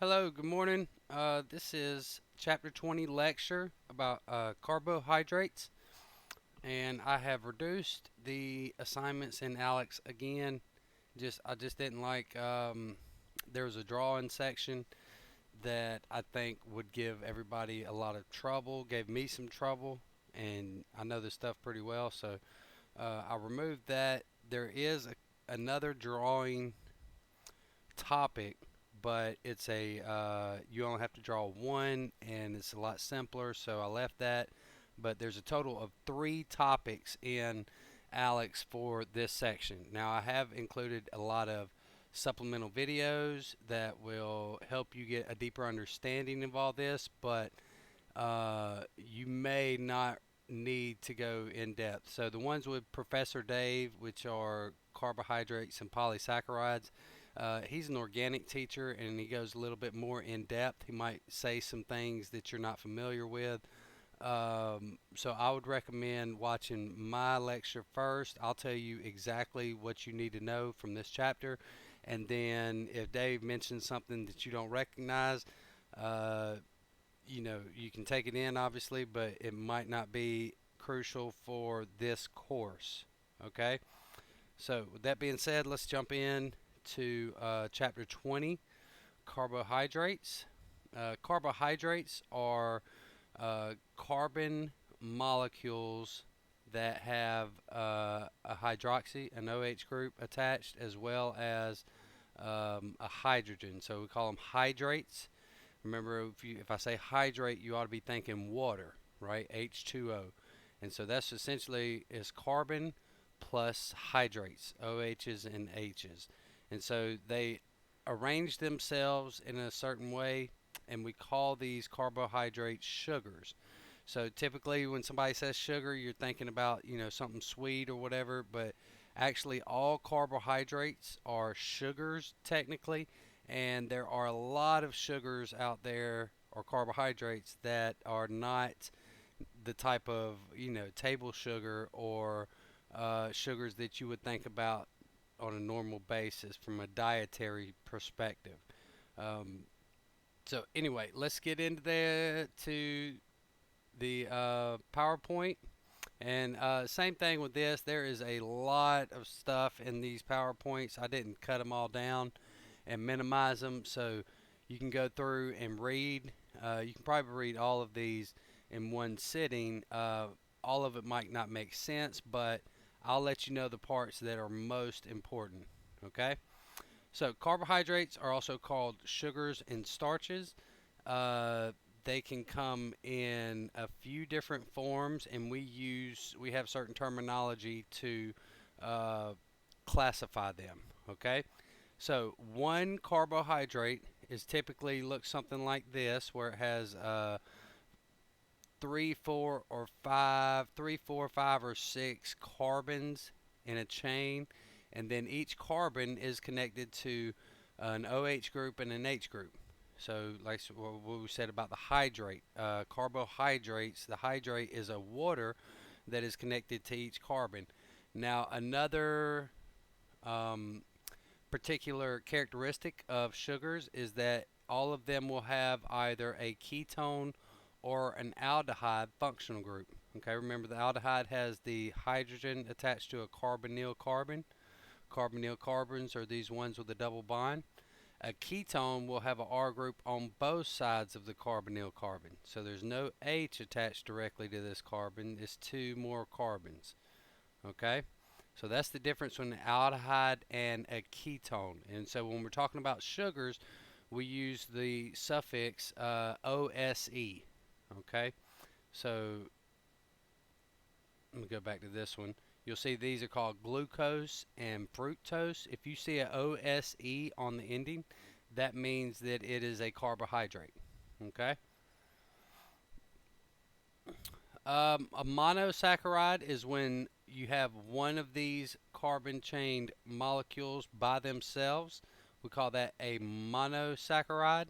Hello, good morning. This is chapter 20 lecture about carbohydrates, and I have reduced the assignments in Alex again. I just didn't like there was a drawing section that I think would give everybody a lot of trouble, gave me some trouble, and I know this stuff pretty well, so I removed that. There is another drawing topic, but it's a you only have to draw one, and it's a lot simpler. So I left that. But there's a total of three topics in Alex for this section. Now I have included a lot of supplemental videos that will help you get a deeper understanding of all this, but you may not need to go in depth. So the ones with Professor Dave, which are carbohydrates and polysaccharides, he's an organic teacher and he goes a little bit more in depth. He might say some things that you're not familiar with. So I would recommend watching my lecture first. I'll tell you exactly what you need to know from this chapter. And then if Dave mentions something that you don't recognize, uh, you can take it in obviously, but it might not be crucial for this course. Okay? So, with that being said, let's jump in to chapter 20 carbohydrates. Carbohydrates are carbon molecules that have a hydroxy, an OH group attached, as well as a hydrogen. So, we call them hydrates. Remember, if I say hydrate, you ought to be thinking water, right? H2O. And so that's essentially is carbon plus hydrates, OHs and H's. And so they arrange themselves in a certain way, and we call these carbohydrates sugars. So typically, when somebody says sugar, you're thinking about something sweet or whatever, but actually, all carbohydrates are sugars technically, and there are a lot of sugars out there or carbohydrates that are not the type of table sugar or sugars that you would think about on a normal basis from a dietary perspective. Um, so anyway, let's get into the PowerPoint. And same thing with this. There is a lot of stuff in these PowerPoints. I didn't cut them all down and minimize them, so you can go through and read. You can probably read all of these in one sitting. All of it might not make sense, but I'll let you know the parts that are most important. Okay? So, carbohydrates are also called sugars and starches. Uh, they can come in a few different forms, and we have certain terminology to uh, classify them. Okay? So one carbohydrate is typically looks something like this, where it has three, four, or five, three, four, five, or six carbons in a chain, and then each carbon is connected to an OH group and an H group. So, like what we said about the hydrate, carbohydrates, the hydrate is a water that is connected to each carbon. Now, another um, particular characteristic of sugars is that all of them will have either a ketone or an aldehyde functional group. Okay, remember the aldehyde has the hydrogen attached to a carbonyl carbon. Carbonyl carbons are these ones with a double bond. A ketone will have an R group on both sides of the carbonyl carbon. So there's no H attached directly to this carbon, it's two more carbons. Okay? So that's the difference between an aldehyde and a ketone. And so when we're talking about sugars, we use the suffix OSE. Okay? So let me go back to this one. You'll see these are called glucose and fructose. If you see a OSE on the ending, that means that it is a carbohydrate. Okay? A monosaccharide is when you have one of these carbon chained molecules by themselves. We call that a monosaccharide.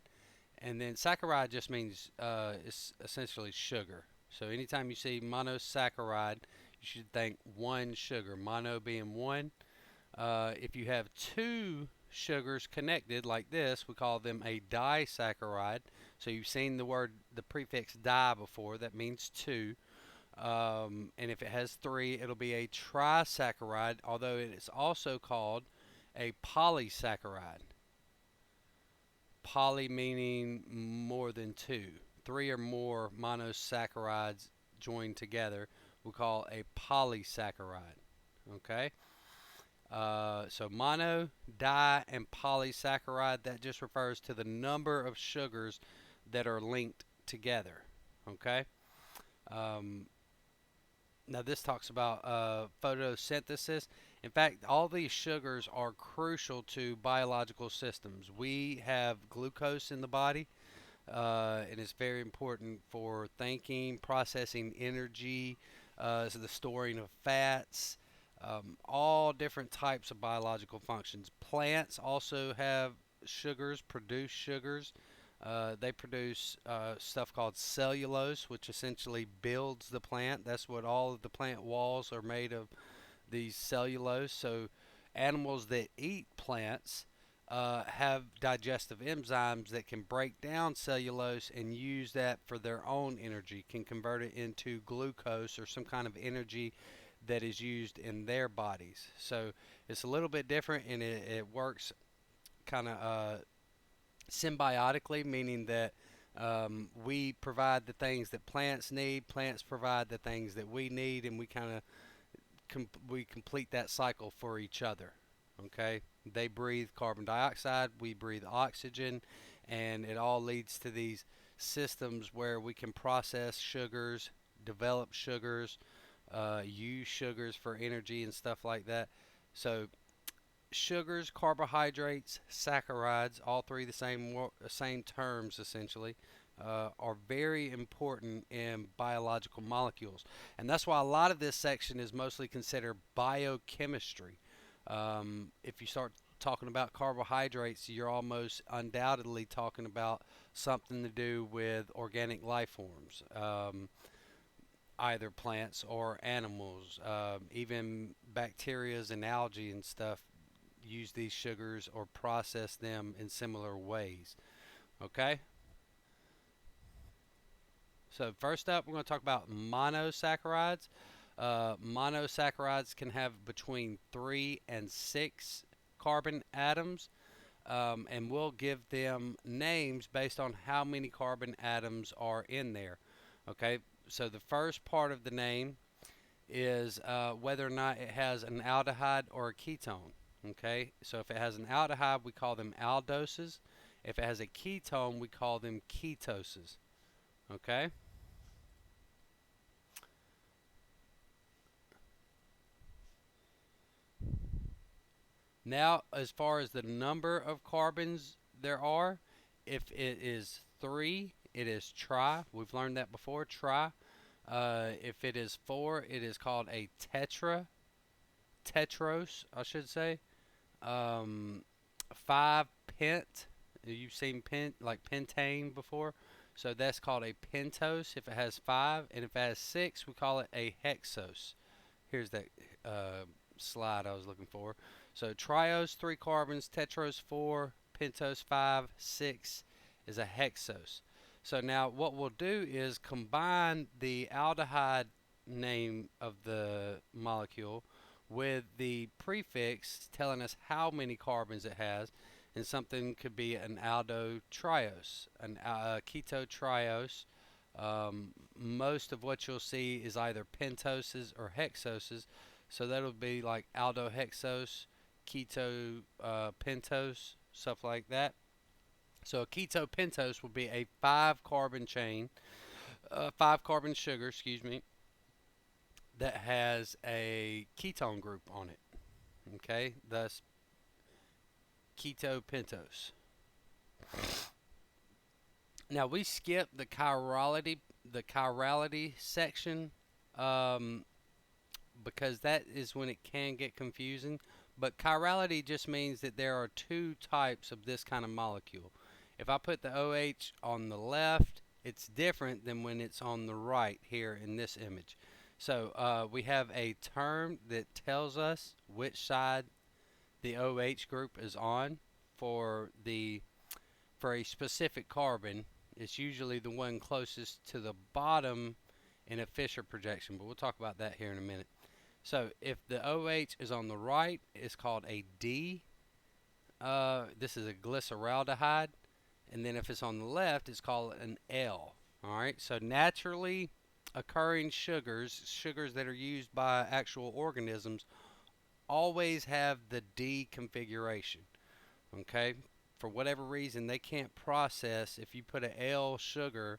And then saccharide just means it's essentially sugar. So anytime you see monosaccharide, you should think one sugar, mono being one. If you have two sugars connected like this, we call them a disaccharide. So you've seen the prefix di before, that means two. And if it has three, it'll be a trisaccharide, although it is also called a polysaccharide. Poly meaning more than two. Three or more monosaccharides joined together we call a polysaccharide. Okay? So mono, di, and polysaccharide, that just refers to the number of sugars that are linked together. Okay? Um, Now, this talks about photosynthesis. In fact, all these sugars are crucial to biological systems. We have glucose in the body, and it's very important for thinking, processing energy, so the storing of fats, all different types of biological functions. Plants also have sugars, produce sugars. They produce stuff called cellulose, which essentially builds the plant. That's what all of the plant walls are made of, these cellulose. So animals that eat plants have digestive enzymes that can break down cellulose and use that for their own energy, can convert it into glucose or some kind of energy that is used in their bodies. So it's a little bit different, and it works kind of symbiotically, meaning that we provide the things that plants need, plants provide the things that we need, and we kind of we complete that cycle for each other. Okay, they breathe carbon dioxide, we breathe oxygen, and it all leads to these systems where we can process sugars, develop sugars, use sugars for energy and stuff like that. So sugars, carbohydrates, saccharides, all three the same terms essentially, are very important in biological molecules, and that's why a lot of this section is mostly considered biochemistry. If you start talking about carbohydrates, you're almost undoubtedly talking about something to do with organic life forms. Either plants or animals, even bacterias and algae and stuff use these sugars or process them in similar ways. Okay? So, first up, we're going to talk about monosaccharides. Monosaccharides can have between 3 and 6 carbon atoms, and we'll give them names based on how many carbon atoms are in there. Okay? So, the first part of the name is whether or not it has an aldehyde or a ketone. Okay, so if it has an aldehyde, we call them aldoses. If it has a ketone, we call them ketoses. Okay, now as far as the number of carbons there are, if it is 3, it is tri. We've learned that before, tri. If it is 4, it is called a tetros, I should say. Um, 5, pent. You've seen pent like pentane before, so that's called a pentose if it has 5, and if it has 6, we call it a hexose. Here's that slide I was looking for. So triose 3 carbons, tetros 4, pentose 5, 6 is a hexose. So now what we'll do is combine the aldehyde name of the molecule with the prefix telling us how many carbons it has, and something could be an aldotriose, an ketotriose. Most of what you'll see is either pentoses or hexoses, so that'll be like aldohexose, keto pentose, stuff like that. So a ketopentose will be a 5 carbon chain, 5 carbon sugar, excuse me, that has a ketone group on it. Okay, thus ketopentose. Now we skip the chirality section, um, because that is when it can get confusing. But chirality just means that there are two types of this kind of molecule. If I put the OH on the left, it's different than when it's on the right here in this image. So we have a term that tells us which side the OH group is on for the for a specific carbon. It's usually the one closest to the bottom in a Fisher projection, but we'll talk about that here in a minute. So if the OH is on the right, it's called a D. This is a glyceraldehyde. And then if it's on the left, it's called an L. All right. So naturally occurring sugars, sugars that are used by actual organisms, always have the D configuration. Okay. For whatever reason, they can't process if you put a L sugar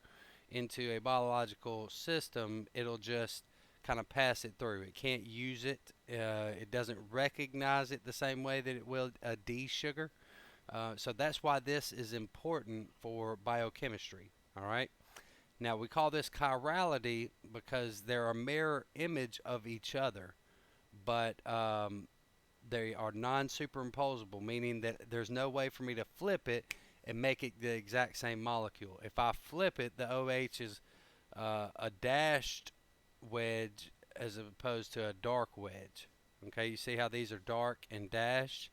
into a biological system, it'll just kind of pass it through. It can't use it. It doesn't recognize it the same way that it will a D sugar. So that's why this is important for biochemistry. All right. Now we call this chirality because they're a mirror image of each other, but they are non-superimposable, meaning that there's no way for me to flip it and make it the exact same molecule. If I flip it, the OH is a dashed wedge as opposed to a dark wedge. Okay, you see how these are dark and dashed?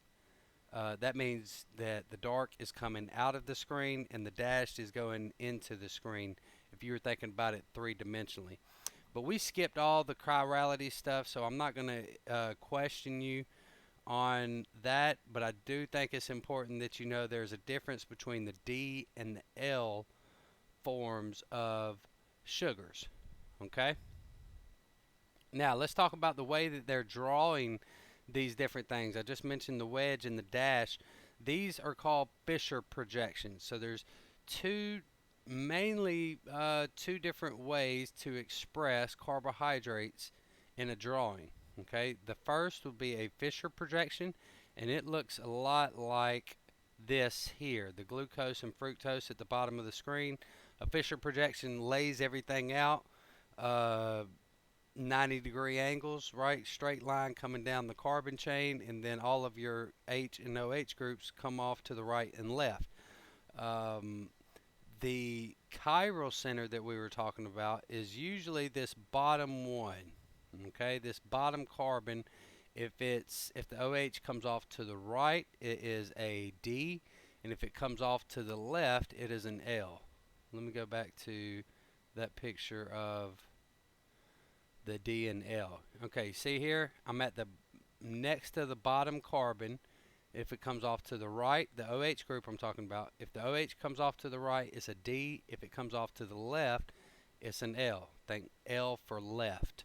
That means that the dark is coming out of the screen and the dashed is going into the screen if you were thinking about it three-dimensionally. But we skipped all the chirality stuff, so I'm not going to question you on that, but I do think it's important that you know there's a difference between the D and the L forms of sugars. Okay? Now, let's talk about the way that they're drawing these different things. I just mentioned the wedge and the dash. These are called Fisher projections. So there's two mainly two different ways to express carbohydrates in a drawing. Okay, the first would be a Fisher projection, and it looks a lot like this here, the glucose and fructose at the bottom of the screen. A Fisher projection lays everything out, 90-degree angles, right? Straight line coming down the carbon chain, and then all of your H and OH groups come off to the right and left. Um, the chiral center that we were talking about is usually this bottom one. Okay, this bottom carbon, if the OH comes off to the right, it is a D, and if it comes off to the left, it is an L. Let me go back to that picture of the D and L. Okay, see here, I'm at the next to the bottom carbon. If it comes off to the right, the OH group I'm talking about, if the OH comes off to the right, it's a D. If it comes off to the left, it's an L. Think L for left.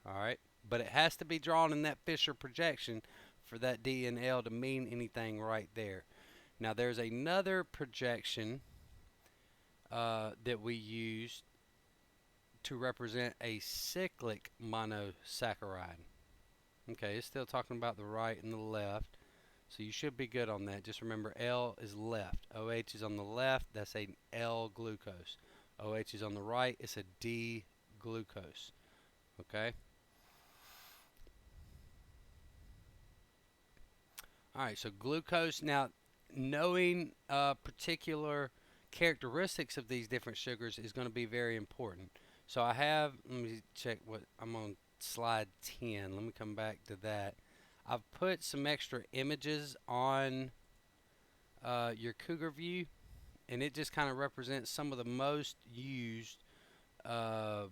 All right, but it has to be drawn in that Fisher projection for that D and L to mean anything right there. Now there's another projection that we use to represent a cyclic monosaccharide. Okay, it's still talking about the right and the left, so you should be good on that. Just remember L is left, OH is on the left, that's a L glucose. OH is on the right, it's a D glucose. Okay. All right, so glucose. Now, knowing particular characteristics of these different sugars is going to be very important. So I have, let me check what, I'm on slide 10. Let me come back to that. I've put some extra images on your Cougar View, and it just kind of represents some of the most used uh,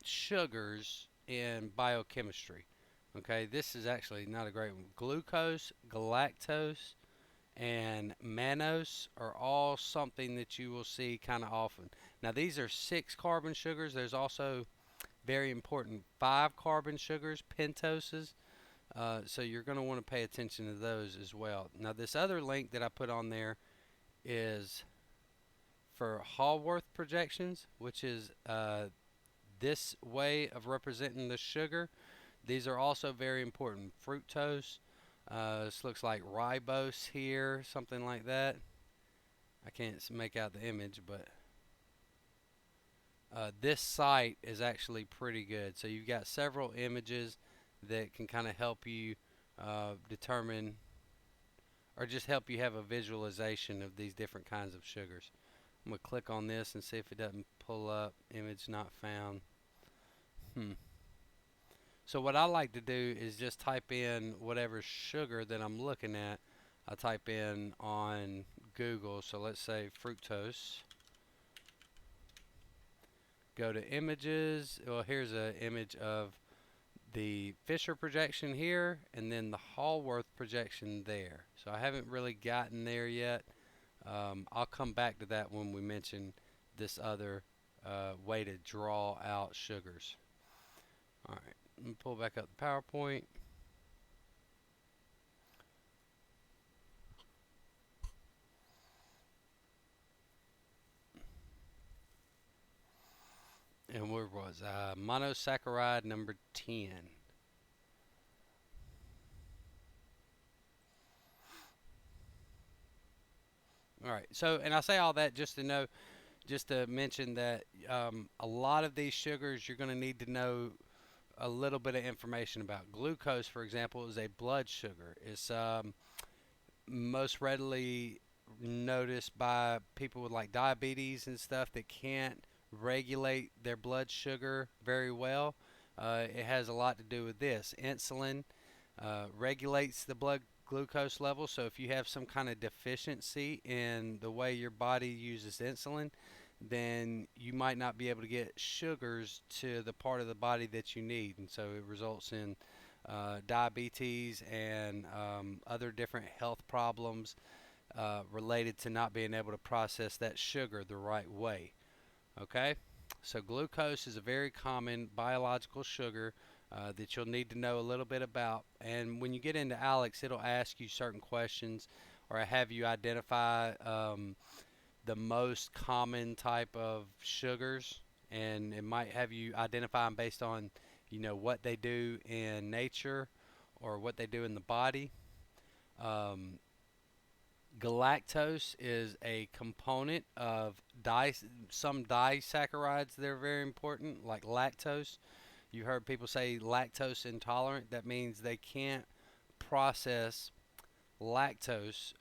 sugars in biochemistry. Okay, this is actually not a great one. Glucose, galactose, and mannose are all something that you will see kind of often. Now, these are 6 carbon sugars. There's also very important 5 carbon sugars, pentoses. So you're going to want to pay attention to those as well. Now, this other link that I put on there is for Hallworth projections, which is this way of representing the sugar. These are also very important. Fructose, this looks like ribose here, something like that. I can't make out the image, but this site is actually pretty good. So you've got several images that can kind of help you determine or just help you have a visualization of these different kinds of sugars. I'm going to click on this and see if it doesn't pull up. Image not found. So what I like to do is just type in whatever sugar that I'm looking at. I type in on Google. So let's say fructose. Go to images. Well, here's an image of the Fisher projection here and then the Hallworth projection there. So I haven't really gotten there yet. I'll come back to that when we mention this other way to draw out sugars. All right, let me pull back up the PowerPoint. And where was monosaccharide number 10? All right. So, and I say all that just to know, just to mention that a lot of these sugars you're going to need to know a little bit of information about. Glucose, for example, is a blood sugar. It's most readily noticed by people with like diabetes and stuff that can't regulate their blood sugar very well. It has a lot to do with this. Insulin regulates the blood glucose level. So if you have some kind of deficiency in the way your body uses insulin, then you might not be able to get sugars to the part of the body that you need. And so it results in diabetes and other different health problems related to not being able to process that sugar the right way. Okay? So, glucose is a very common biological sugar that you'll need to know a little bit about. And when you get into Alex, it'll ask you certain questions or have you identify the most common type of sugars. And it might have you identify them based on, what they do in nature or what they do in the body. Um, Galactose is a component of some disaccharides that are very important, like lactose. You heard people say lactose intolerant. That means they can't process lactose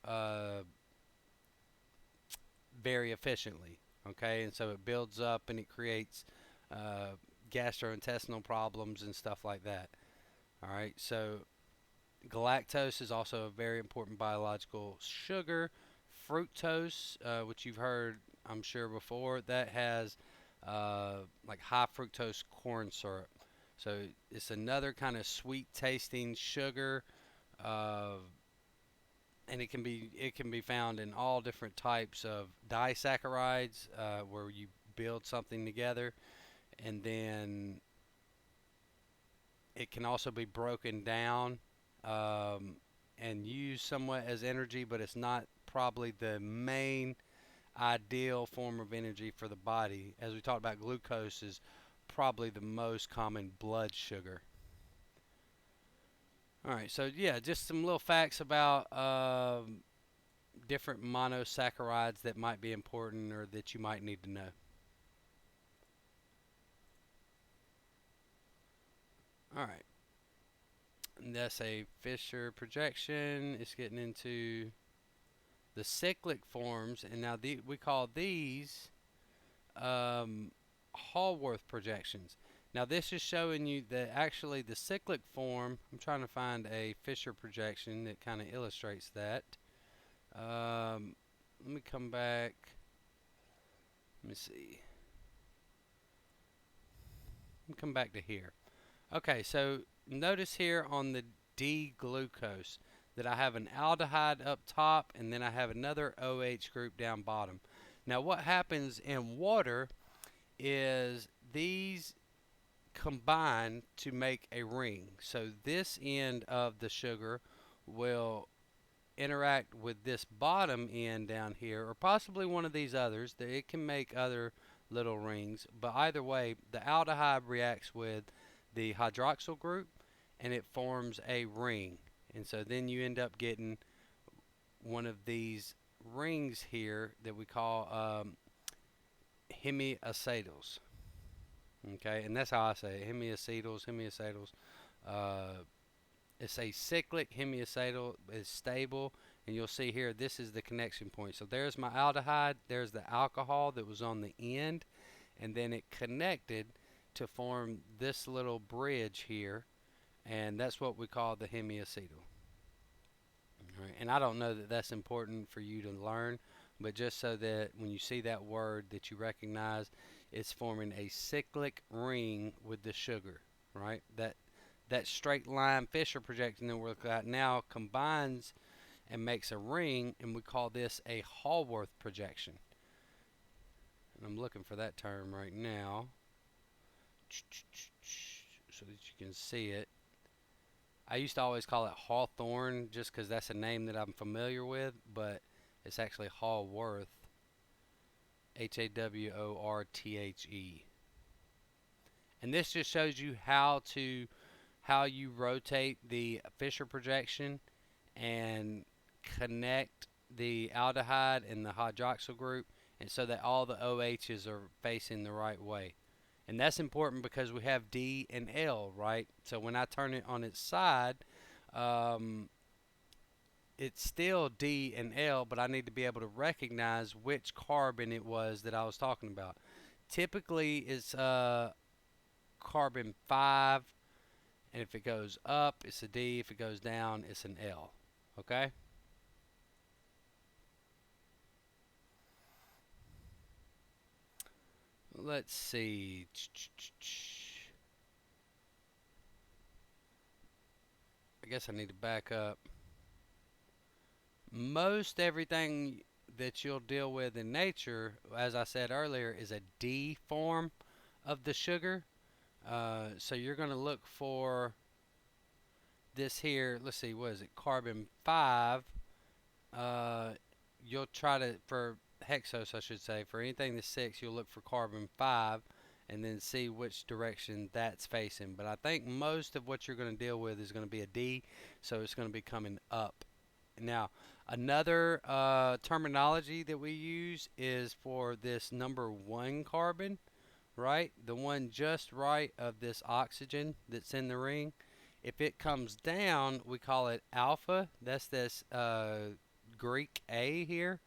very efficiently. Okay, and so it builds up and it creates uh, gastrointestinal problems and stuff like that. All right, so galactose is also a very important biological sugar. Fructose, which you've heard, I'm sure, before, that has like high fructose corn syrup. So it's another kind of sweet tasting sugar, uh, and it can be found in all different types of disaccharides where you build something together, and then it can also be broken down um, and used somewhat as energy, but it's not probably the main ideal form of energy for the body. As we talked about, glucose is probably the most common blood sugar. All right, so yeah, just some little facts about different monosaccharides that might be important or that you might need to know. All right, and that's a Fisher projection. It's getting into the cyclic forms, and now we call these um, Hallworth projections. Now this is showing you that actually the cyclic form, I'm trying to find a Fisher projection that kind of illustrates that. Let me come back. Let me see. Let me come back to here. Okay, so notice here on the D glucose that I have an aldehyde up top and then I have another OH group down bottom. Now what happens in water is these combine to make a ring. So this end of the sugar will interact with this bottom end down here, or possibly one of these others. It can make other little rings, but either way, the aldehyde reacts with the hydroxyl group and it forms a ring. And so then you end up getting one of these rings here that we call hemiacetals. Okay, and that's how I say it. Hemiacetals. Uh, it's a cyclic hemiacetal. It's stable, and you'll see here this is the connection point. So there's my aldehyde. There's the alcohol that was on the end, and then it connected to form this little bridge here. and that's what we call the hemiacetal. Right? And I don't know that that's important for you to learn, but just so that when you see that word that you recognize, it's forming a cyclic ring with the sugar, right? That straight line Fisher projection that we're looking at now combines and makes a ring, and we call this a Hallworth projection. And I'm looking for that term right now so that you can see it. I used to always call it Hawthorne just because that's a name that I'm familiar with, but it's actually Hallworth, Hawrthe. And this just shows you how you rotate the Fisher projection and connect the aldehyde and the hydroxyl group, and so that all the OHs are facing the right way. And that's important because we have D and L, right? So when I turn it on its side, um, it's still D and L, but I need to be able to recognize which carbon it was that I was talking about. Typically, it's carbon 5, and if it goes up, it's a D. If it goes down, it's an L. Okay? Let's see. I guess I need to back up. Most everything that you'll deal with in nature, as I said earlier, is a D form of the sugar. So you're going to look for this here. Let's see, what is it? Carbon 5. Uh, you'll try to, for hexose, I should say, for anything that's 6, you'll look for carbon 5 and then see which direction that's facing. But I think most of what you're going to deal with is going to be a D, so it's going to be coming up. Now, another terminology that we use is for this number 1 carbon, right? The one just right of this oxygen that's in the ring. If it comes down, we call it alpha. That's this Greek A here.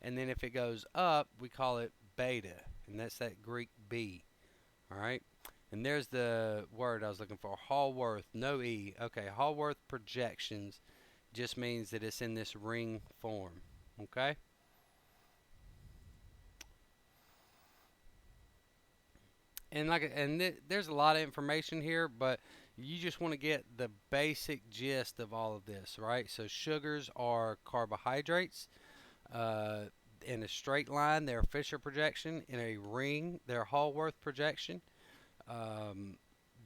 And then if it goes up, we call it beta. And that's that Greek B. All right. And there's the word I was looking for. Hallworth, no E. Okay, Hallworth projections just means that it's in this ring form. Okay? There's a lot of information here, but you just want to get the basic gist of all of this, right? So sugars are carbohydrates. Uh, in a straight line, they're Fisher projection. In a ring, they're Hallworth projection. Um,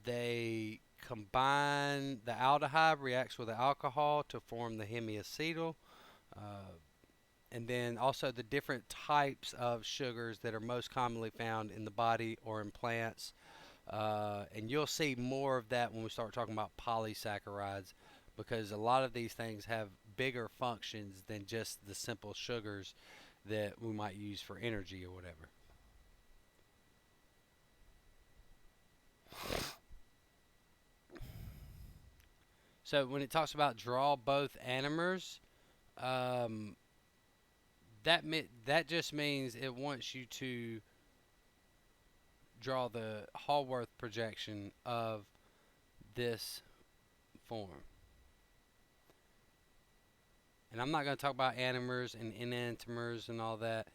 they combine, the aldehyde reacts with the alcohol to form the hemiacetal. Uh, and then also the different types of sugars that are most commonly found in the body or in plants. And you'll see more of that when we start talking about polysaccharides, because a lot of these things have bigger functions than just the simple sugars that we might use for energy or whatever. So when it talks about draw both anomers, um, that just means it wants you to draw the Hallworth projection of this form. And I'm not going to talk about anomers and enantiomers and all that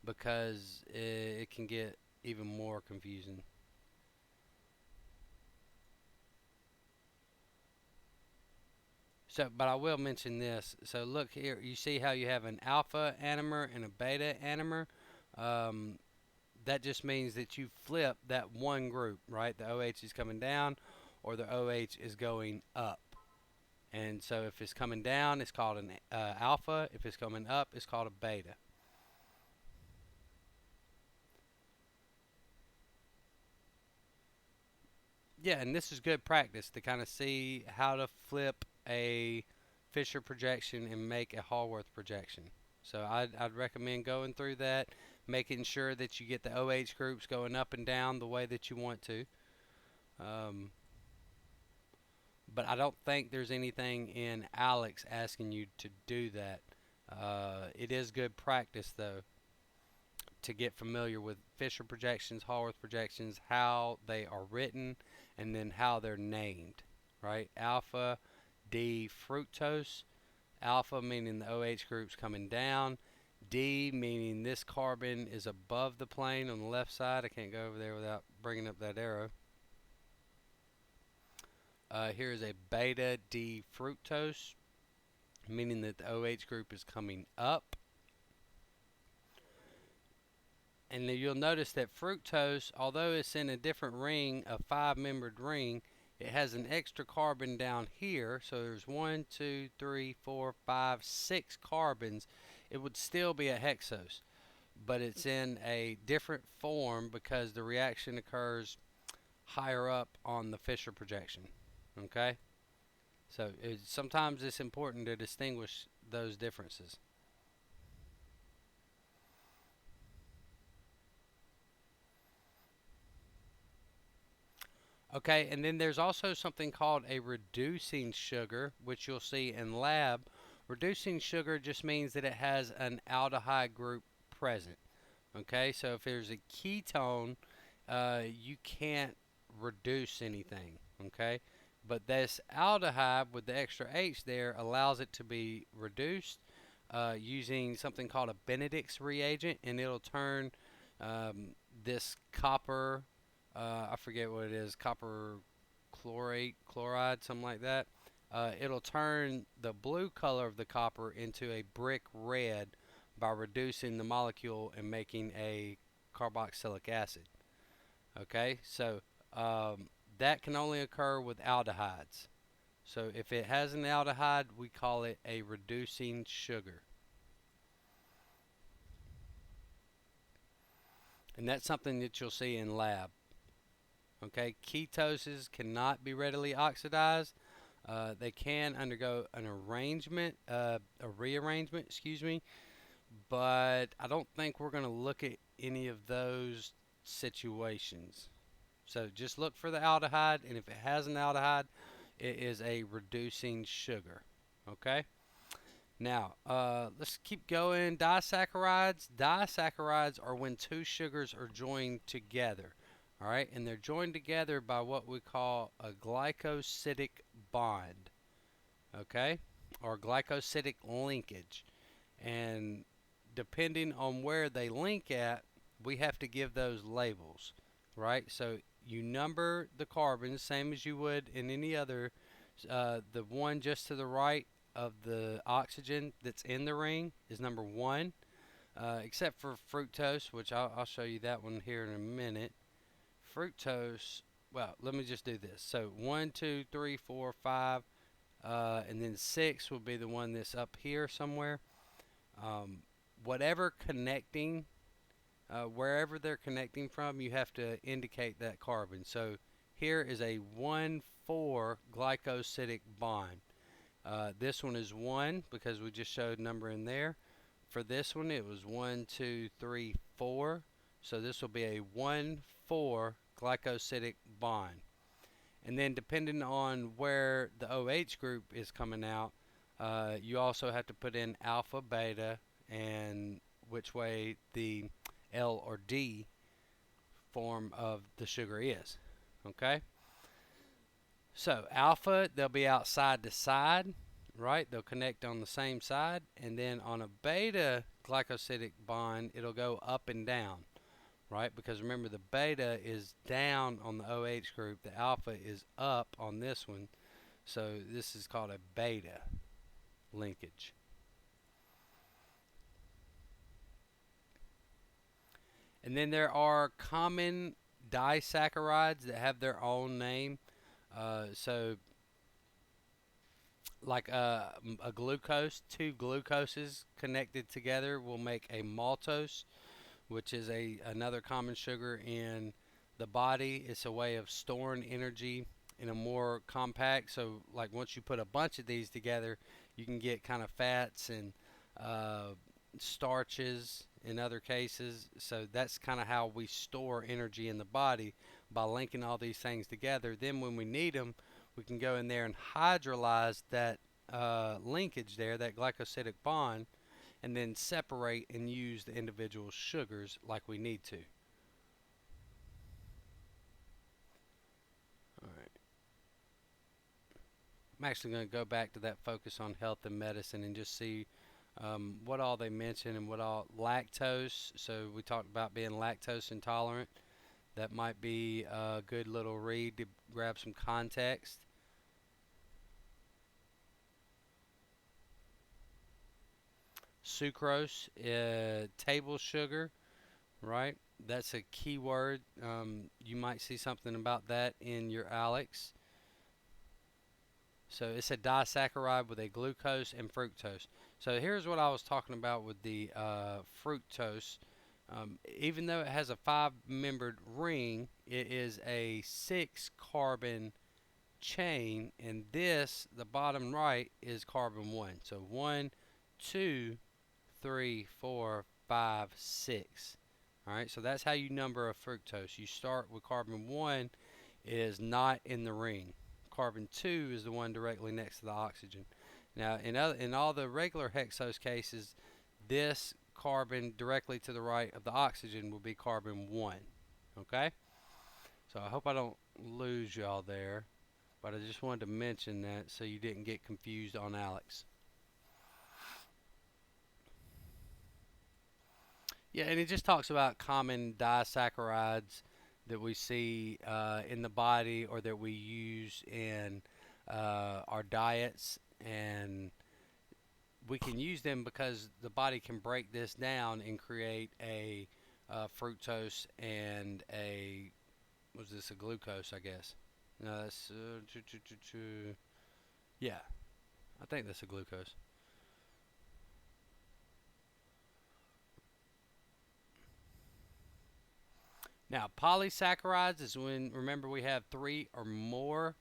because it can get even more confusing. So, but I will mention this. So look here, you see how you have an alpha anomer and a beta anomer. Um, that just means that you flip that one group, right? The OH is coming down, or the OH is going up. And so if it's coming down, it's called an alpha. If it's coming up, it's called a beta. Yeah, and this is good practice to kind of see how to flip a Fisher projection and make a Hallworth projection. So I'd recommend going through that, making sure that you get the OH groups going up and down the way that you want to. Um, but I don't think there's anything in Alex asking you to do that. It is good practice, though, to get familiar with Fisher projections, Hallworth projections, how they are written, and then how they're named. right? Alpha D fructose. Alpha meaning the OH group's coming down. D meaning this carbon is above the plane on the left side. I can't go over there without bringing up that arrow. Here is a beta D fructose, meaning that the OH group is coming up. And then you'll notice that fructose, although it's in a different ring, a 5-membered ring, it has an extra carbon down here. So there's 1, 2, 3, 4, 5, 6 carbons. It would still be a hexose, but it's in a different form because the reaction occurs higher up on the Fisher projection. Okay? So sometimes it's important to distinguish those differences. Okay, and then there's also something called a reducing sugar, which you'll see in lab. Reducing sugar just means that it has an aldehyde group present. Okay, so if there's a ketone, you can't reduce anything. Okay, but this aldehyde with the extra H there allows it to be reduced using something called a Benedict's reagent, and it'll turn this copper, I forget what it is, copper chloride, something like that. It'll turn the blue color of the copper into a brick red by reducing the molecule and making a carboxylic acid. Okay, so that can only occur with aldehydes. So if it has an aldehyde, we call it a reducing sugar. And that's something that you'll see in lab. Okay, ketoses cannot be readily oxidized. They can undergo an rearrangement, excuse me, but I don't think we're going to look at any of those situations. So just look for the aldehyde, and if it has an aldehyde, it is a reducing sugar. Okay? Now, let's keep going. Disaccharides. Disaccharides are when two sugars are joined together. All right, and they're joined together by what we call a glycosidic bond. Okay, or glycosidic linkage. And depending on where they link at, we have to give those labels. Right, so you number the carbons same as you would in any other. The one just to the right of the oxygen that's in the ring is number 1, except for fructose, which I'll show you that one here in a minute. Fructose, well, let me just do this. So 1, 2, 3, 4, 5, and then 6 will be the one that's up here somewhere. Whatever connecting, wherever they're connecting from, you have to indicate that carbon. So here is a 1,4 glycosidic bond. This one is 1 because we just showed number in there. For this one, it was 1, 2, 3, 4. So this will be a 1,4 glycosidic bond. And then depending on where the OH group is coming out, you also have to put in alpha, beta, and which way the L or D form of the sugar is. Okay? So alpha, they'll be out side to side, right? They'll connect on the same side. And then on a beta glycosidic bond, it'll go up and down, right? Because remember, the beta is down on the OH group. The alpha is up on this one. So this is called a beta linkage. And then there are common disaccharides that have their own name. So like a glucose, two glucoses connected together will make a maltose, which is another common sugar in the body. It's a way of storing energy in a more compact. So like once you put a bunch of these together, you can get kind of fats and starches in other cases. So that's kind of how we store energy in the body, by linking all these things together. Then when we need them, we can go in there and hydrolyze that linkage there, that glycosidic bond, and then separate and use the individual sugars like we need to. All right. I'm actually going to go back to that focus on health and medicine and just see what all they mention and what all lactose. So we talked about being lactose intolerant. That might be a good little read to grab some context. Sucrose, table sugar, right? That's a key word. You might see something about that in your Alex. So it's a disaccharide with a glucose and fructose. So here's what I was talking about with the fructose. Even though it has a five-membered ring, it is a six-carbon chain, and this, the bottom right, is carbon one. So one, two, three, four, five, six. All right, so that's how you number a fructose. You start with carbon one is not in the ring. Carbon two is the one directly next to the oxygen. Now, in all the regular hexose cases, this carbon directly to the right of the oxygen will be carbon one. Okay, so I hope I don't lose y'all there, but I just wanted to mention that so you didn't get confused on Alex. Yeah, and it just talks about common disaccharides that we see in the body or that we use in our diets, and we can use them because the body can break this down and create a fructose and a was this a glucose? I guess. No, that's yeah. I think that's a glucose. Now, polysaccharides is when remember we have three or more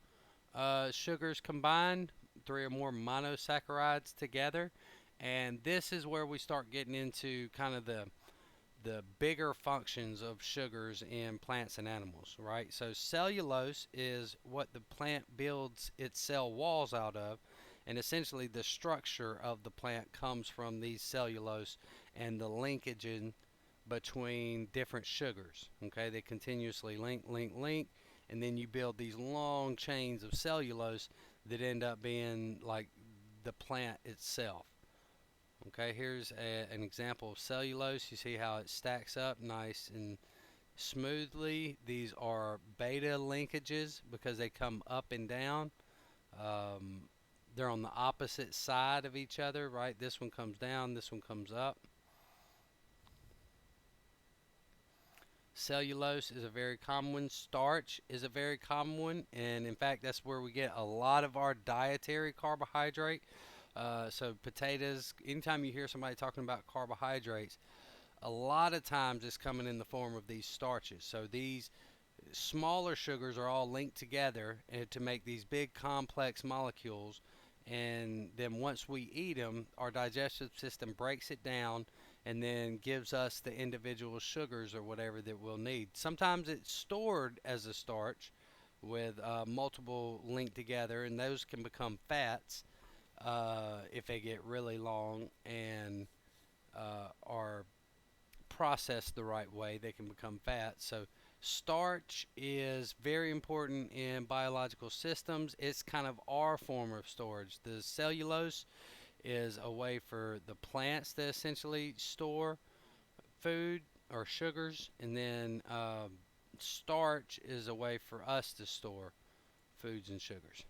sugars combined, three or more monosaccharides together, and this is where we start getting into kind of the bigger functions of sugars in plants and animals, right? So cellulose is what the plant builds its cell walls out of, and essentially the structure of the plant comes from these cellulose and the linkage between different sugars. Okay, they continuously link, and then you build these long chains of cellulose that end up being like the plant itself. Okay, here's an example of cellulose. You see how it stacks up nice and smoothly. These are beta linkages because they come up and down. Um, they're on the opposite side of each other, right? This one comes down, this one comes up. Cellulose is a very common one. Starch is a very common one. And in fact, that's where we get a lot of our dietary carbohydrate. So, potatoes, anytime you hear somebody talking about carbohydrates, a lot of times it's coming in the form of these starches. So, these smaller sugars are all linked together to make these big complex molecules, and then once we eat them our digestive system breaks it down and then gives us the individual sugars or whatever that we'll need. Sometimes it's stored as a starch with multiple linked together, and those can become fats if they get really long and are processed the right way, they can become fat. So, starch is very important in biological systems. It's kind of our form of storage. The cellulose is a way for the plants to essentially store food or sugars, and then starch is a way for us to store foods and sugars.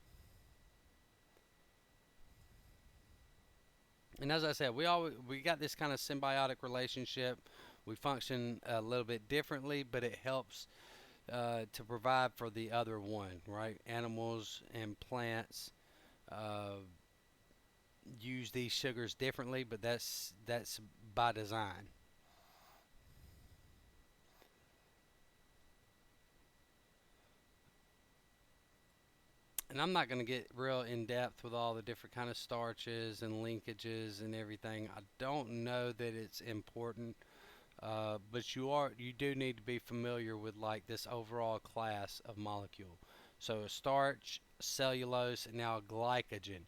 And as I said, we got this kind of symbiotic relationship. We function a little bit differently, but it helps to provide for the other one, right? Animals and plants uh, use these sugars differently, but that's by design. And I'm not going to get real in depth with all the different kind of starches and linkages and everything. I don't know that it's important, but you do need to be familiar with like this overall class of molecule. So a starch, cellulose, and now glycogen.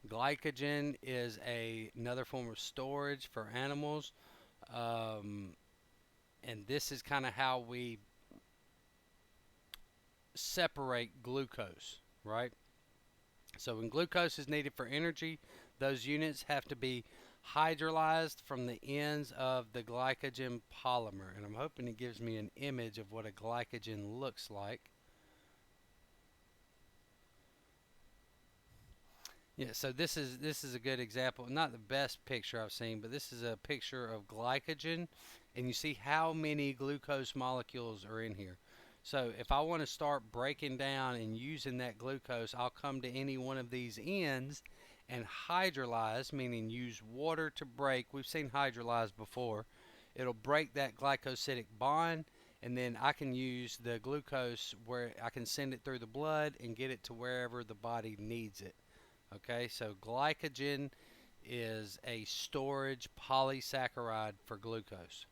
Glycogen is another form of storage for animals, um, and this is kind of how we separate glucose, right? So when glucose is needed for energy, those units have to be hydrolyzed from the ends of the glycogen polymer. And I'm hoping it gives me an image of what a glycogen looks like. Yeah, so this is a good example. Not the best picture I've seen, but this is a picture of glycogen, and you see how many glucose molecules are in here. So if I want to start breaking down and using that glucose, I'll come to any one of these ends and hydrolyze, meaning use water to break. We've seen hydrolyze before. It'll break that glycosidic bond, and then I can use the glucose where I can send it through the blood and get it to wherever the body needs it. Okay, so glycogen is a storage polysaccharide for glucose.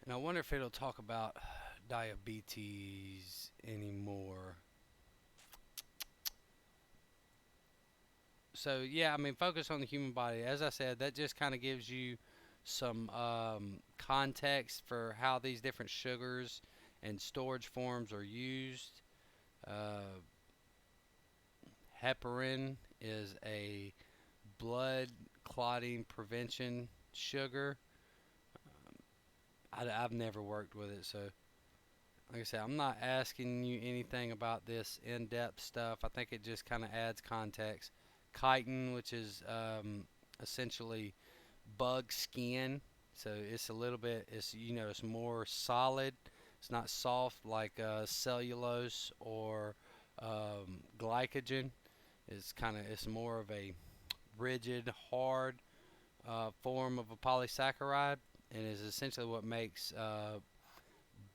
And I wonder if it'll talk about diabetes anymore. So, yeah, I mean, focus on the human body. As I said, that just kind of gives you some context for how these different sugars and storage forms are used. Uh, Heparin is a blood clotting prevention sugar. I've never worked with it, so like I said, I'm not asking you anything about this in-depth stuff. I think it just kind of adds context. Chitin, which is essentially bug skin, so it's a little bit, it's more solid. It's not soft like cellulose or glycogen. It's more of a rigid, hard form of a polysaccharide, and is essentially what makes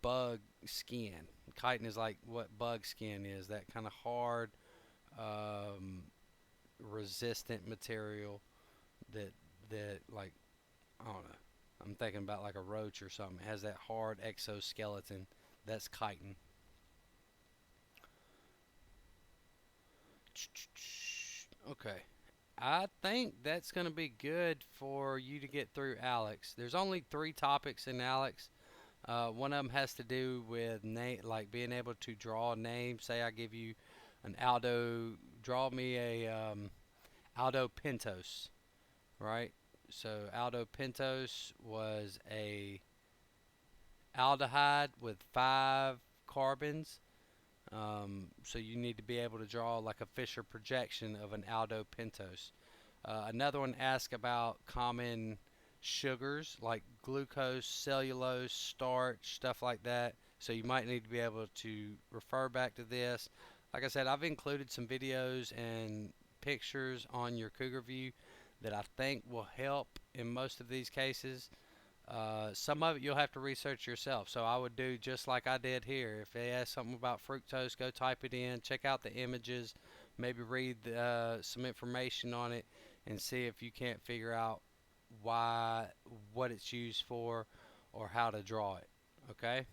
bug skin. Chitin is like what bug skin is, that kind of hard, um, resistant material that like I don't know. I'm thinking about like a roach or something. It has that hard exoskeleton. That's chitin. Okay. I think that's going to be good for you to get through Alex. There's only three topics in Alex. One of them has to do with name, like being able to draw a name. Say I give you an Aldo, draw me a Aldo Pintos, right? So Aldo Pintos was a aldehyde with 5 carbons. So you need to be able to draw like a Fisher projection of an Aldo Pintos. Another one asks about common sugars like glucose, cellulose, starch, stuff like that. So you might need to be able to refer back to this. Like I said, I've included some videos and pictures on your Cougar View that I think will help in most of these cases. Some of it you'll have to research yourself. So I would do just like I did here. If they ask something about fructose, go type it in, check out the images, maybe read some information on it, and see if you can't figure out why, what it's used for, or how to draw it. Okay?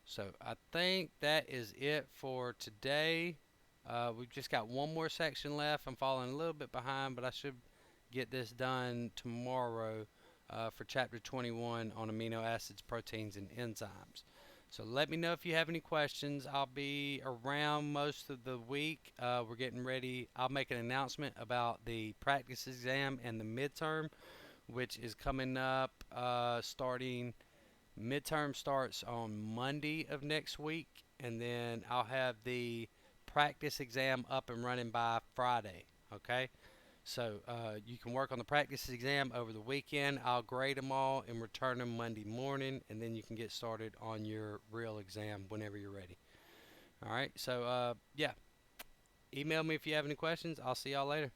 So I think that is it for today. We've just got one more section left. I'm falling a little bit behind, but I should get this done tomorrow for chapter 21 on amino acids, proteins, and enzymes. So let me know if you have any questions. I'll be around most of the week. We're getting ready. I'll make an announcement about the practice exam and the midterm, which is coming up starting. Midterm starts on Monday of next week, and then I'll have the practice exam up and running by Friday. Okay? So you can work on the practice exam over the weekend. I'll grade them all and return them Monday morning, and then you can get started on your real exam whenever you're ready. All right. So yeah, email me if you have any questions. I'll see y'all later.